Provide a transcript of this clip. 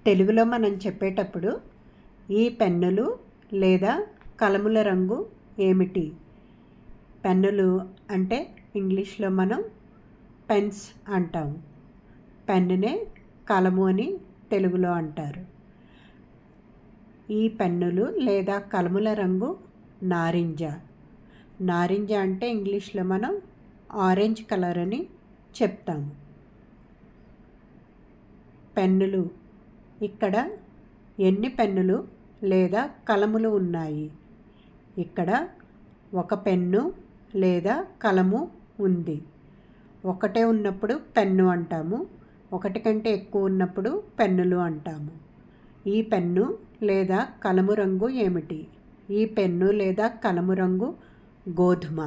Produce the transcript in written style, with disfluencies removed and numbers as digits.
తెలుగులో మనం చెప్పేటప్పుడు ఈ పెన్నులు లేదా కలముల రంగు ఏమిటి? పెన్నులు అంటే ఇంగ్లీష్లో మనం పెన్స్ అంటాము. పెన్నునే కలము అని తెలుగులో అంటారు. ఈ పెన్నులు లేదా కలముల రంగు నారింజ. నారింజ అంటే ఇంగ్లీష్లో మనం ఆరెంజ్ కలర్ అని చెప్తాము. పెన్నులు, ఇక్కడ ఎన్ని పెన్నులు లేదా కలములు ఉన్నాయి? ఇక్కడ ఒక పెన్ను లేదా కలము ఉంది. ఒకటే ఉన్నప్పుడు పెన్ను అంటాము, ఒకటి కంటే ఎక్కువ ఉన్నప్పుడు పెన్నులు అంటాము. ఈ పెన్ను లేదా కలము రంగు ఏమిటి? ఈ పెన్ను లేదా కలము రంగు గోధుమ.